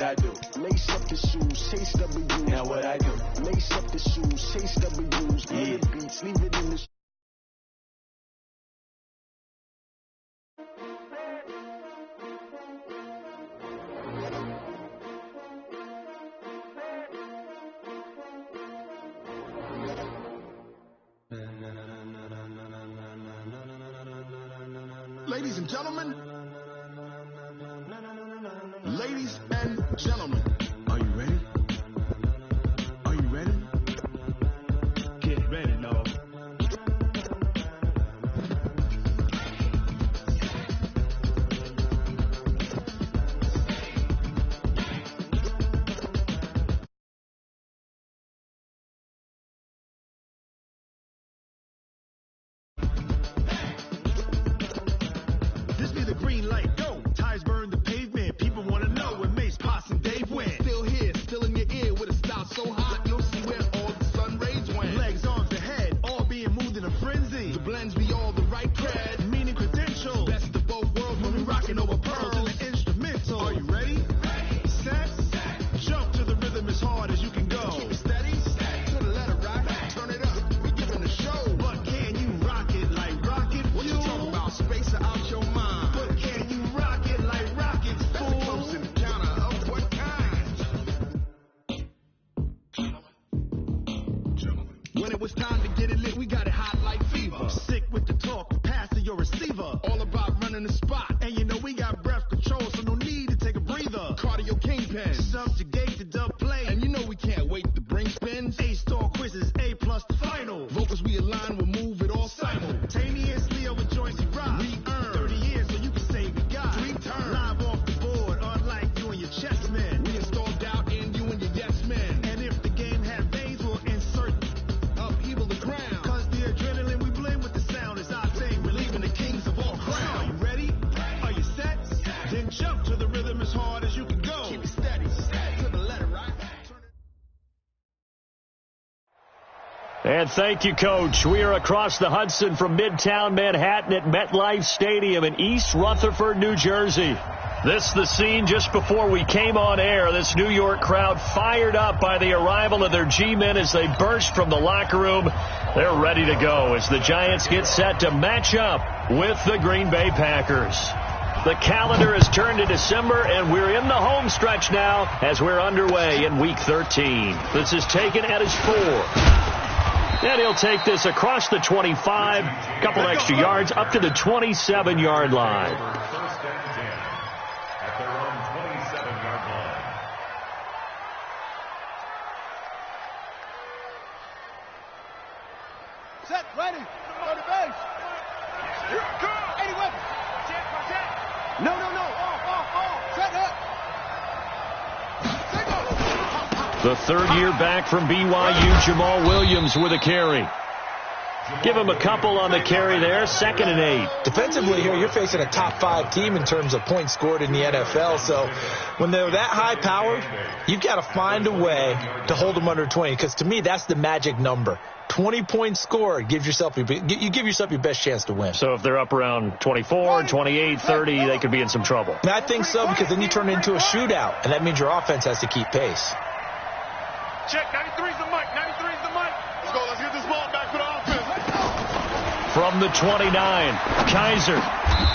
I do? Lace up the shoes, chase W's. Now what I do? Lace up the shoes, chase W's. Play the beats, leave it in the Ladies and gentlemen, are you ready? Are you ready? Get ready, no. This be the green light, go. Tires burn the pavement. People want to know where Mace, Posse, and Dave went. Still here, still in your ear with a style so hot, you'll see where all the sun rays went. Legs, arms, and head, all being moved in a frenzy. The blends be all the right cred, meaning credentials. Best of both worlds when we rocking over pearls in the instrumental. Are you ready? Set, jump to the rhythm as hard as you can go. Keep it steady, to the letter right, turn it up, we giving a show. But can you rock it like rocket fuel? What you talking about, space or out your mind? But can you rock it like rockets, fool? That's a close encounter of what kind? When it was time to get it lit, we got it hot like fever. Sick with the talk, pass to your receiver. All about running the spot, and you know we got breath control, so no need to take a breather. Cardio kingpin, subjugate the dub play, and you know we can't wait to bring spins. A-star quizzes, A+ the final. Vocals we align, we'll move it all simultaneously over joints we rock. We earn 30 years, so you can say we got 3 turns. Live off the board, unlike you and your chess men. We install doubt in you and your yes men. And if the game had veins, we'll insert upheaval the ground. Cause the adrenaline we blend with the sound is our thing. We're leaving the kings of all crowns. Are you ready? Are you set? Then jump to the rhythm as hard as you can go. Keep it steady, to the letter, right? And thank you, Coach. We are across the Hudson from Midtown Manhattan at MetLife Stadium in East Rutherford, New Jersey. This is the scene just before we came on air. This New York crowd fired up by the arrival of their G-men as they burst from the locker room. They're ready to go as the Giants get set to match up with the Green Bay Packers. The calendar has turned to December, and we're in the home stretch now as we're underway in Week 13. This is taken at his 4. And he'll take this across the 25, a couple extra yards, up to the 27-yard line. First and 10 at their own 27-yard line. Set, ready, go to base. Here it comes. 80 weapons. No. Set up. The third-year back from BYU, Jamal Williams with a carry. Give him a couple on the carry there, 2nd and 8. Defensively here, you're facing a top 5 team in terms of points scored in the NFL. So when they're that high powered, you've got to find a way to hold them under 20. Because to me, that's the magic number. 20 points scored, you give yourself your best chance to win. So if they're up around 24, 28, 30, they could be in some trouble. And I think so, because then you turn it into a shootout, and that means your offense has to keep pace. Check, 93's the mic, 93's the mic. Let's go, let's get this ball back for the offense. From the 29, Kaiser.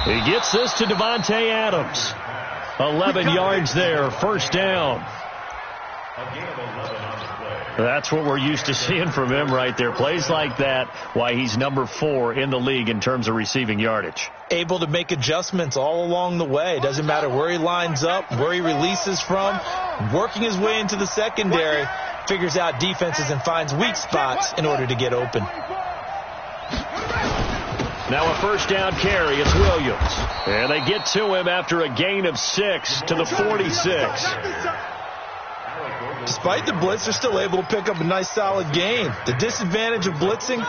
He gets this to Devontae Adams. 11 yards there, first down. A gain of 11 on the play. That's what we're used to seeing from him right there. Plays like that, why he's number 4 in the league in terms of receiving yardage. Able to make adjustments all along the way. It doesn't matter where he lines up, where he releases from, working his way into the secondary, figures out defenses and finds weak spots in order to get open. Now a first down carry. It's Williams. And they get to him after a gain of 6 to the 46. Despite the blitz, they're still able to pick up a nice solid gain. The disadvantage of blitzing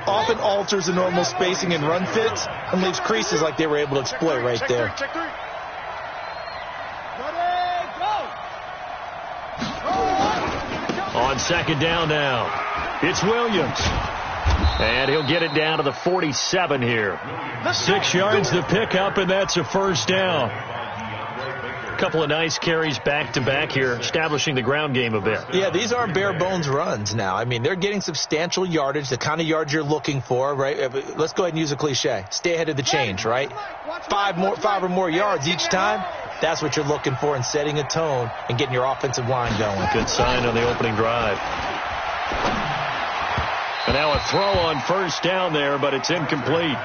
often alters the normal spacing and run fits and leaves creases like they were able to exploit right there. On second down now, it's Williams. And he'll get it down to the 47 here. 6 yards to pick up, and that's a first down. couple of nice carries back-to-back here, establishing the ground game a bit. Yeah, these aren't bare-bones runs now. I mean, they're getting substantial yardage, the kind of yards you're looking for, right? Let's go ahead and use a cliche. Stay ahead of the change, right? Five or more yards each time. That's what you're looking for in setting a tone and getting your offensive line going. Good sign on the opening drive. And now a throw on first down there, but it's incomplete.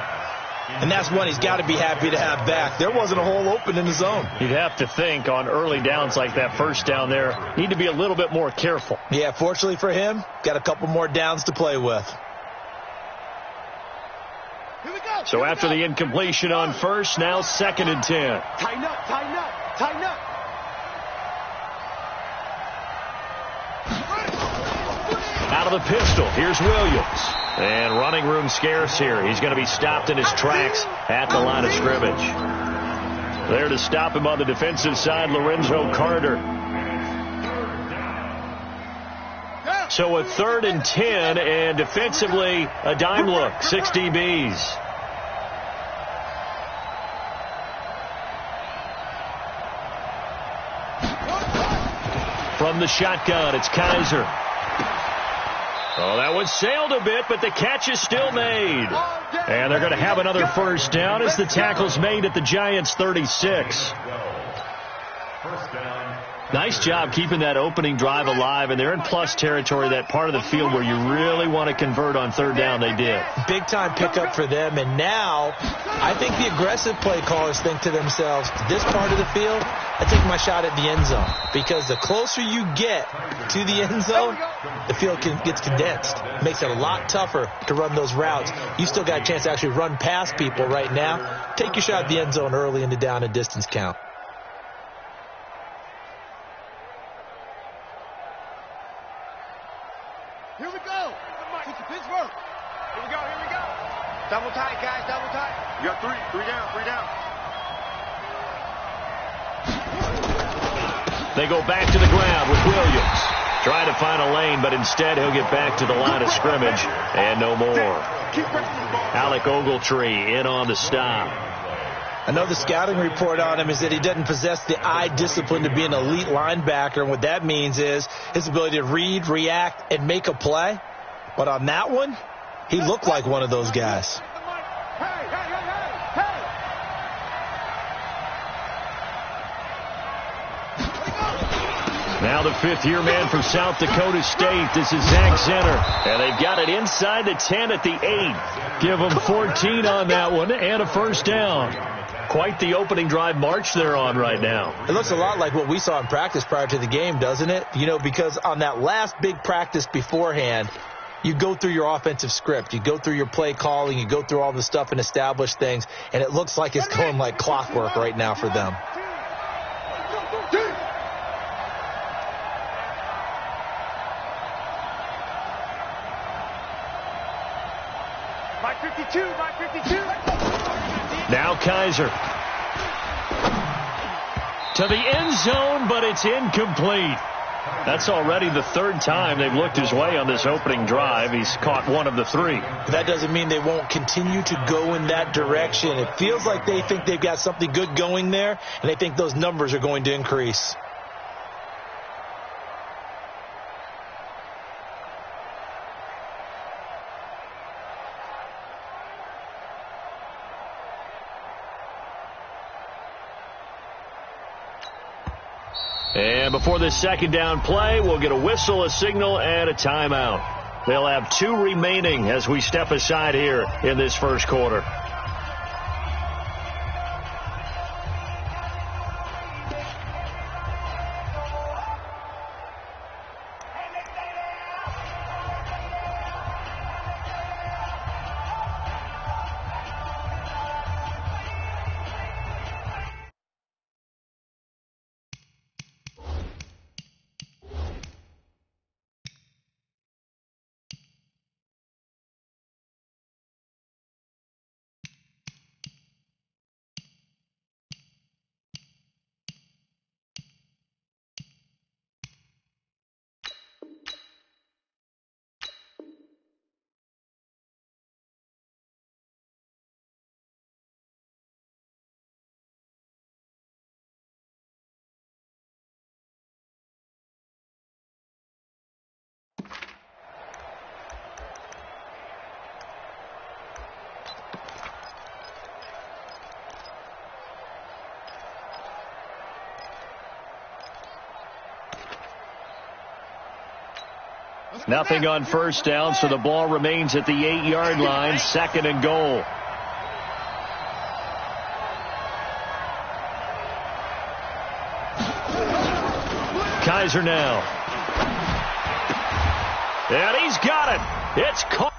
And that's one he's got to be happy to have back. There wasn't a hole open in the zone. You'd have to think on early downs like that first down there, need to be a little bit more careful. Yeah, fortunately for him, got a couple more downs to play with. So after the incompletion on first, now 2nd and 10. Tighten up, tighten up, tighten up. Out of the pistol, here's Williams. And running room scarce here. He's going to be stopped in his tracks at the line of scrimmage. There to stop him on the defensive side, Lorenzo Carter. So a 3rd and 10, and defensively, a dime look, 6 DBs. From the shotgun, it's Kaiser. Oh, that one sailed a bit, but the catch is still made. And they're going to have another first down as the tackle's made at the Giants' 36. First down. Nice job keeping that opening drive alive, and they're in plus territory, that part of the field where you really want to convert on 3rd down. They did. Big-time pickup for them, and now I think the aggressive play callers think to themselves, this part of the field, I take my shot at the end zone, because the closer you get to the end zone, the field gets condensed. It makes it a lot tougher to run those routes. You still got a chance to actually run past people right now. Take your shot at the end zone early in the down and distance count. Here we go. Pittsburgh. Here we go, here we go. Double tight, guys, double tight. You got three down. They go back to the ground with Williams. Trying to find a lane, but instead he'll get back to the line of scrimmage and no more. Alec Ogletree in on the stop. I know the scouting report on him is that he doesn't possess the eye discipline to be an elite linebacker. And what that means is his ability to read, react, and make a play. But on that one, he looked like one of those guys. Now the 5th-year man from South Dakota State. This is Zach Zenner. And they've got it inside the 10 at the 8. Give them 14 on that one and a first down. Quite the opening drive march they're on right now. It looks a lot like what we saw in practice prior to the game, doesn't it? You know, because on that last big practice beforehand, you go through your offensive script. You go through your play calling. You go through all the stuff and establish things. And it looks like it's going like clockwork right now for them. My 52. Now Kaiser. To the end zone, but it's incomplete. That's already the 3rd time they've looked his way on this opening drive. He's caught one of the 3. That doesn't mean they won't continue to go in that direction. It feels like they think they've got something good going there, and they think those numbers are going to increase. And before this 2nd down play, we'll get a whistle, a signal, and a timeout. They'll have 2 remaining as we step aside here in this first quarter. Nothing on first down, so the ball remains at the 8-yard line, 2nd and goal. Kaiser now. And he's got it. It's caught.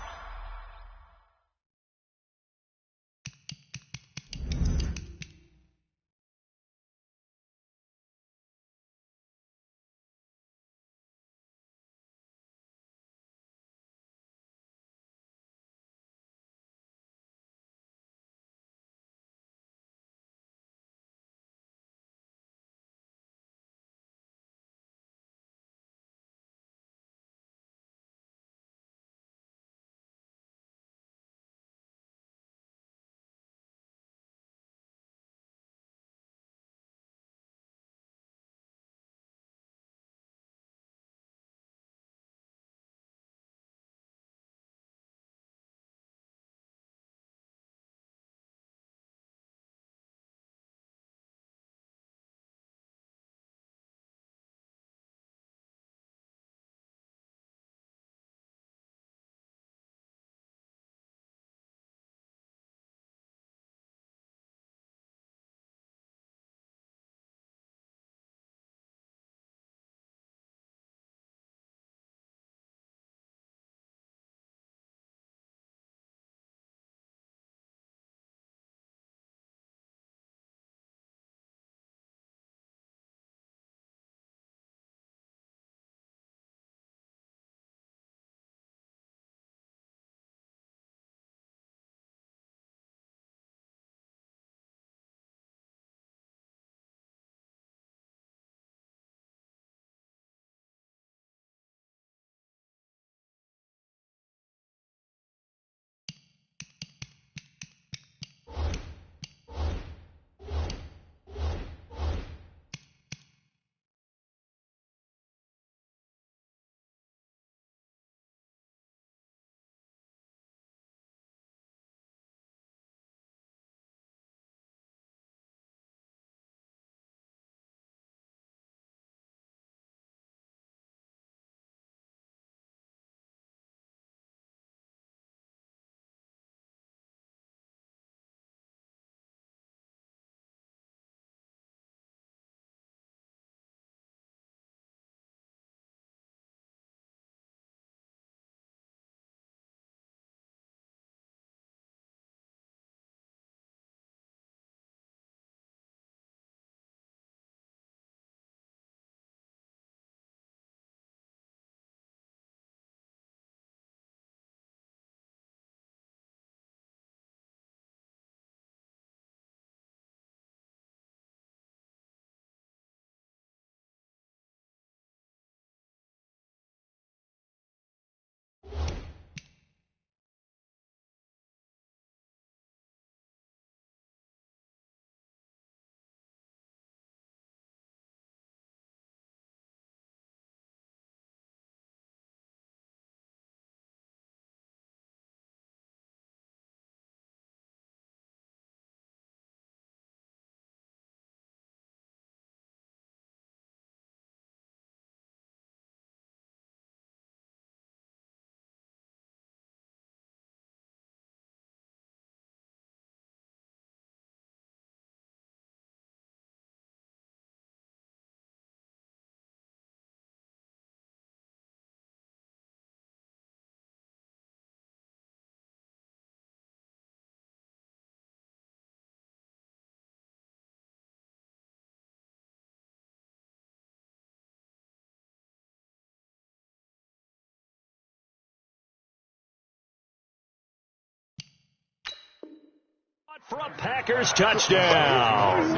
From Packers touchdown.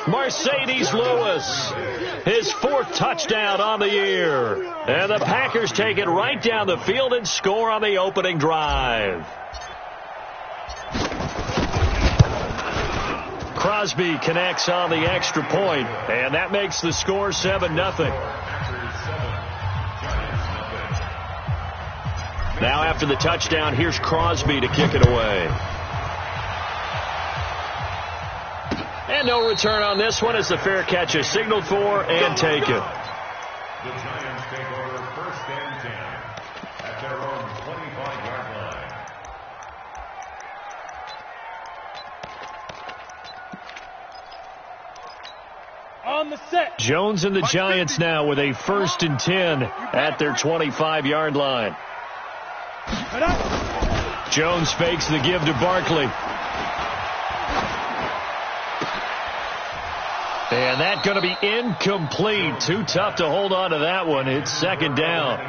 Mercedes Lewis, his 4th touchdown on the year. And the Packers take it right down the field and score on the opening drive. Crosby connects on the extra point, and that makes the score 7-0. Now after the touchdown, here's Crosby to kick it away. And no return on this one as the fair catch is signaled for and taken. The Giants take over 1st and 10 at their own 25-yard line. On the set. Jones and the Giants now with a 1st and 10 at their 25-yard line. Jones fakes the give to Barkley. And that's going to be incomplete. Too tough to hold on to that one. It's 2nd down.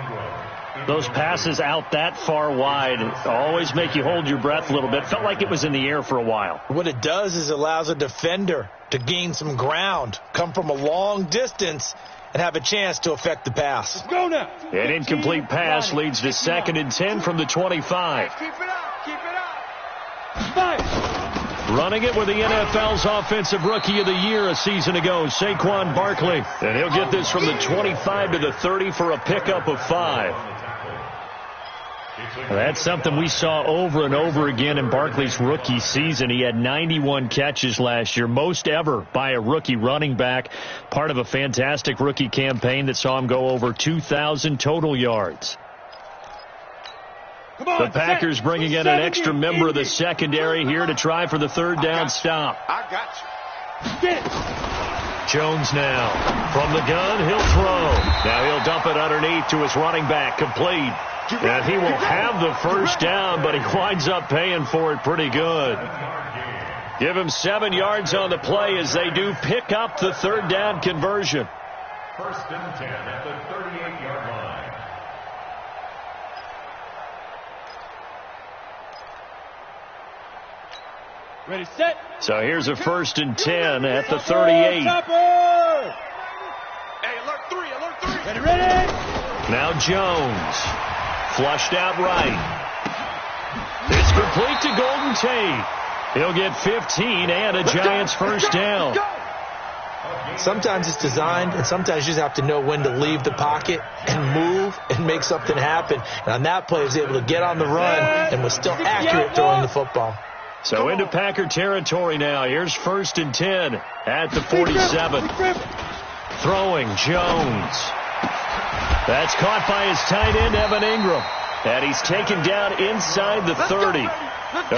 Those passes out that far wide always make you hold your breath a little bit. Felt like it was in the air for a while. What it does is it allows a defender to gain some ground, come from a long distance, and have a chance to affect the pass. Go now. An incomplete pass leads to 2nd and 10 from the 25. Keep it up. Keep it up. Five. Running it with the NFL's Offensive Rookie of the Year a season ago, Saquon Barkley. And he'll get this from the 25 to the 30 for a pickup of 5. That's something we saw over and over again in Barkley's rookie season. He had 91 catches last year, most ever by a rookie running back, part of a fantastic rookie campaign that saw him go over 2,000 total yards. The Packers bringing in an extra member of the secondary here to try for the 3rd down stop. I got you. Jones now from the gun. He'll throw. Now he'll dump it underneath to his running back. Complete. And he will have the 1st down, but he winds up paying for it pretty good. Give him 7 yards on the play as they do pick up the 3rd down conversion. 1st and 10 at the 38-yard line. Ready, set. So here's a 1st and 10 at the 38. Topper. Hey, alert 3, alert 3. Ready, ready. Now Jones. Flushed out right. It's complete to Golden Tate. He'll get 15 and a Giants 1st down. Sometimes it's designed, and sometimes you just have to know when to leave the pocket and move and make something happen. And on that play, he was able to get on the run and was still accurate throwing the football. So into Packer territory now. Here's 1st and 10 at the 47. Throwing Jones. That's caught by his tight end, Evan Ingram. And he's taken down inside the 30.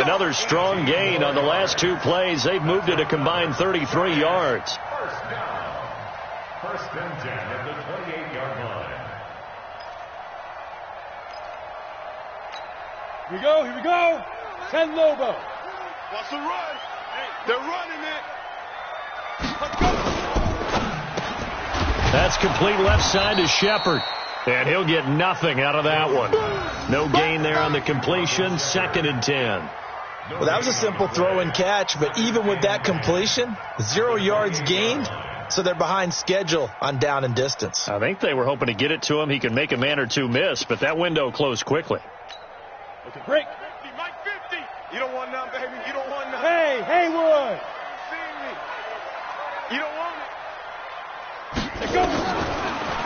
Another strong gain on the last 2 plays. They've moved it a combined 33 yards. 1st down. 1st and 10 at the 28-yard line. Here we go, here we go. 10 Lobo. What's the run? They're running it. Let's go. That's complete left side to Shepard. And he'll get nothing out of that one. No gain there on the completion. 2nd and 10. Well, that was a simple throw and catch, but even with that completion, 0 yards gained, so they're behind schedule on down and distance. I think they were hoping to get it to him. He could make a man or two miss, but that window closed quickly. Okay, break. 50, Mike 50. You don't want none, baby. You don't want none. Hey, Haywood. See me. You don't want it. Let's go.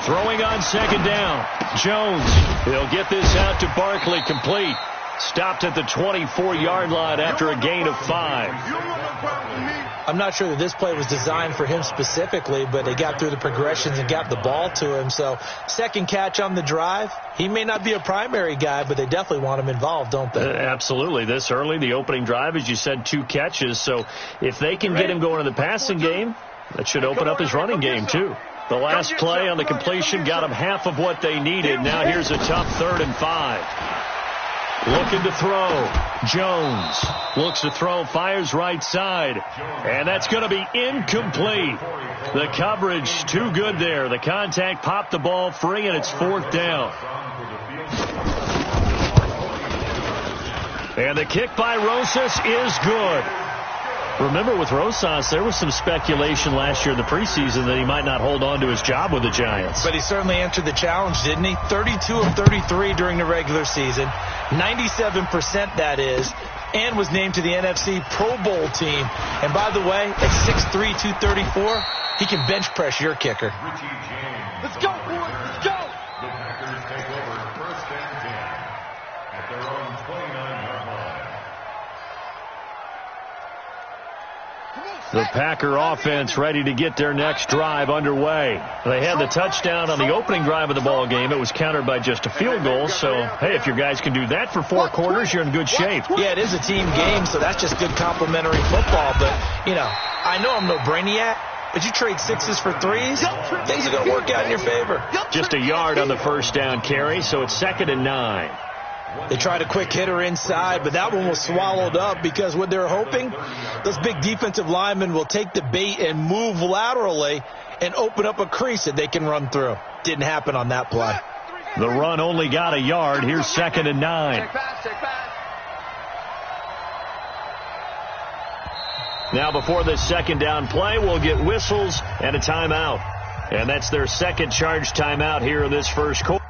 Throwing on 2nd down. Jones. He'll get this out to Barkley. Complete. Stopped at the 24-yard line after a gain of 5. You don't want no problem with me. I'm not sure that this play was designed for him specifically, but they got through the progressions and got the ball to him. So 2nd catch on the drive. He may not be a primary guy, but they definitely want him involved, don't they? Absolutely. This early, the opening drive, as you said, 2 catches. So if they can get him going in the passing game, that should open up his running game, too. The last play on the completion got him half of what they needed. Now here's a tough 3rd and 5. Looking to throw. Jones looks to throw, fires right side. And that's going to be incomplete. The coverage too good there. The contact popped the ball free, and it's 4th down. And the kick by Rosas is good. Remember, with Rosas, there was some speculation last year in the preseason that he might not hold on to his job with the Giants. But he certainly answered the challenge, didn't he? 32 of 33 during the regular season, 97% that is, and was named to the NFC Pro Bowl team. And by the way, at 6'3", 234, he can bench press your kicker. Let's go, boys. Let's go. The Packers take over 1st and 10 at their own 29-yard line. The Packer offense ready to get their next drive underway. They had the touchdown on the opening drive of the ball game. It was countered by just a field goal. So, hey, if your guys can do that for 4 quarters, you're in good shape. Yeah, it is a team game, so that's just good complimentary football. But, you know, I know I'm no brainiac, but you trade 6s for 3s, things are going to work out in your favor. Just a yard on the first down carry, so it's 2nd and 9. They tried a quick hitter inside, but that one was swallowed up because what they're hoping, those big defensive linemen will take the bait and move laterally and open up a crease that they can run through. Didn't happen on that play. The run only got a yard. Here's 2nd and 9. Now before this second down play, we'll get whistles and a timeout. And that's their second charge timeout here in this first quarter.